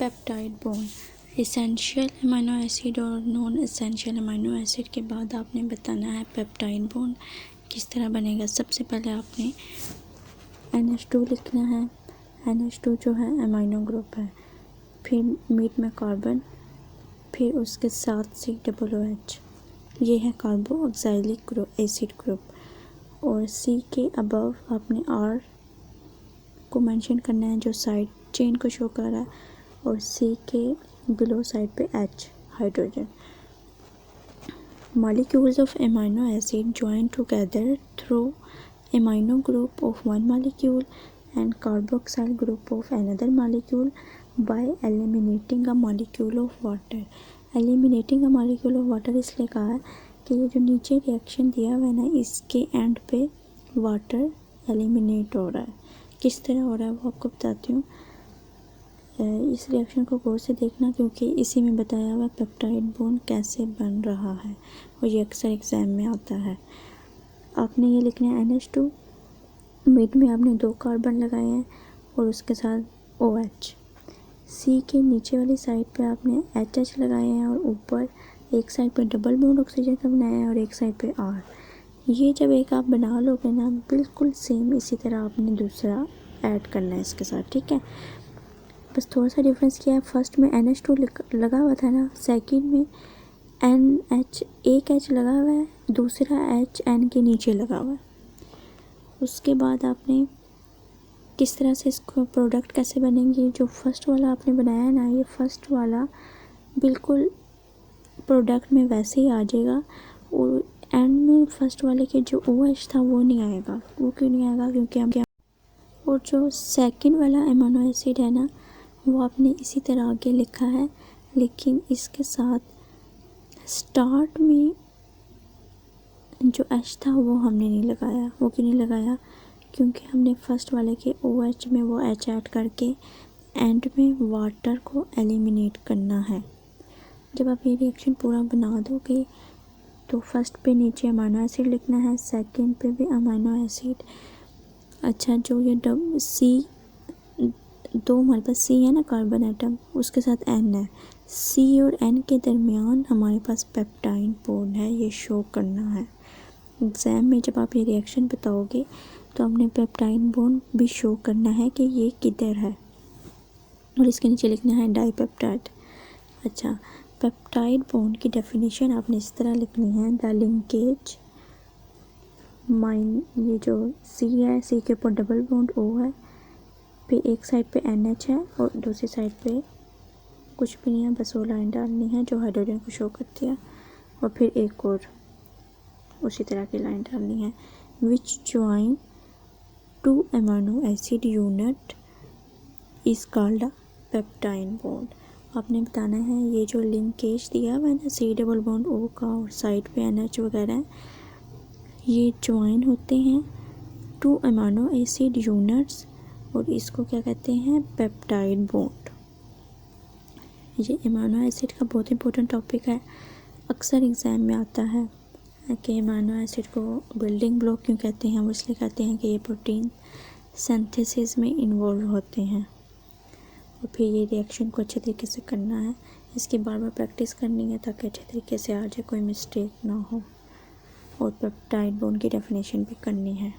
Peptide bond, essential amino acid और non essential amino acid के बाद आपने बताना है पेप्टाइड बॉन्ड किस तरह बनेगा। सबसे पहले आपने NH2 लिखना है। NH2 जो है अमीनो ग्रुप है, फिर मीट में कार्बन, फिर उसके साथ COOH, ये है कार्बोक्सिलिक एसिड ग्रुप। और C के अबव आपने R को मेंशन करना है जो साइड चेन को शो कर रहा है, और C के बिलो साइड पे H hydrogen. Molecules of amino acid join together through amino group of one molecule and carboxyl group of another molecule by eliminating a molecule of water। eliminating a molecule of water इसलिए कहा है कि ये जो नीचे reaction दिया हुआ है ना, इसके एंड पे वाटर एलिमिनेट हो रहा है। किस तरह हो रहा है वो आपको बताती हूँ। इस रिएक्शन को गौर से देखना, क्योंकि इसी में बताया हुआ पेप्टाइड बॉन्ड कैसे बन रहा है और ये अक्सर एग्ज़ाम में आता है। आपने ये लिखना है NH2, मिड में आपने 2 कार्बन लगाए हैं और उसके साथ OH। C के नीचे वाली साइड पे आपने HH लगाए हैं और ऊपर एक साइड पे डबल बॉन्ड ऑक्सीजन का बनाया है और एक साइड पे R। ये जब एक आप बना लोगे ना, बिल्कुल सेम इसी तरह आपने दूसरा ऐड करना है इसके साथ, ठीक है। बस थोड़ा सा डिफरेंस किया है, फर्स्ट में NH2 लगा हुआ था ना, सेकंड में NH एक H लगा हुआ है, दूसरा H N के नीचे लगा हुआ है। उसके बाद आपने किस तरह से इसको प्रोडक्ट कैसे बनेंगे, जो फर्स्ट वाला आपने बनाया है ना, ये फर्स्ट वाला बिल्कुल प्रोडक्ट में वैसे ही आ जाएगा और एंड में फर्स्ट वाले के जो OH था वो नहीं आएगा। वो क्यों नहीं आएगा, क्योंकि हम क्या, और जो सेकंड वाला अमीनो एसिड है ना, वो आपने इसी तरह आगे लिखा है, लेकिन इसके साथ स्टार्ट में जो H था वो हमने नहीं लगाया। वो क्यों नहीं लगाया, क्योंकि हमने फर्स्ट वाले के OH में वो H ऐड करके एंड में वाटर को एलिमिनेट करना है। जब आप ये रिएक्शन पूरा बना दोगे तो फर्स्ट पे नीचे अमीनो एसिड लिखना है, सेकंड पे भी अमीनो एसिड। अच्छा, जो ये C, दो हमारे पास C है ना कार्बन एटम, उसके साथ N है, C और N के दरमियान हमारे पास पेप्टाइड बॉन्ड है, ये शो करना है। एग्ज़ाम में जब आप ये रिएक्शन बताओगे तो हमने पेप्टाइड बॉन्ड भी शो करना है कि ये किधर है, और इसके नीचे लिखना है डाईपेप्टाइड। अच्छा, पेप्टाइड बॉन्ड की डेफिनेशन आपने इस तरह लिखनी है, द लिंकेज ये जो C है, C के ऊपर डबल बॉन्ड O है, पे एक साइड पे NH है और दूसरी साइड पे कुछ भी नहीं है, बस वो लाइन डालनी है जो हाइड्रोजन को शो करती है, और फिर एक और उसी तरह की लाइन डालनी है। Which join two amino acid unit is called a peptide bond. आपने बताना है ये जो लिंकेज दिया हुआ है ना, C डबल बॉन्ड O का और साइड पे NH वगैरह, ये ज्वाइन होते हैं टू अमीनो एसिड यूनिट्स, और इसको क्या कहते हैं, पेप्टाइड बॉन्ड। ये अमीनो एसिड का बहुत इंपॉर्टेंट टॉपिक है, अक्सर एग्ज़ाम में आता है कि अमीनो एसिड को बिल्डिंग ब्लॉक क्यों कहते हैं। वो इसलिए कहते हैं कि ये प्रोटीन सिंथेसिस में इन्वॉल्व होते हैं। और फिर ये रिएक्शन को अच्छे तरीके से करना है, इसकी बार बार प्रैक्टिस करनी है ताकि अच्छे तरीके से आ जाए, कोई मिस्टेक ना हो। और पेप्टाइड बॉन्ड की डेफिनेशन भी करनी है।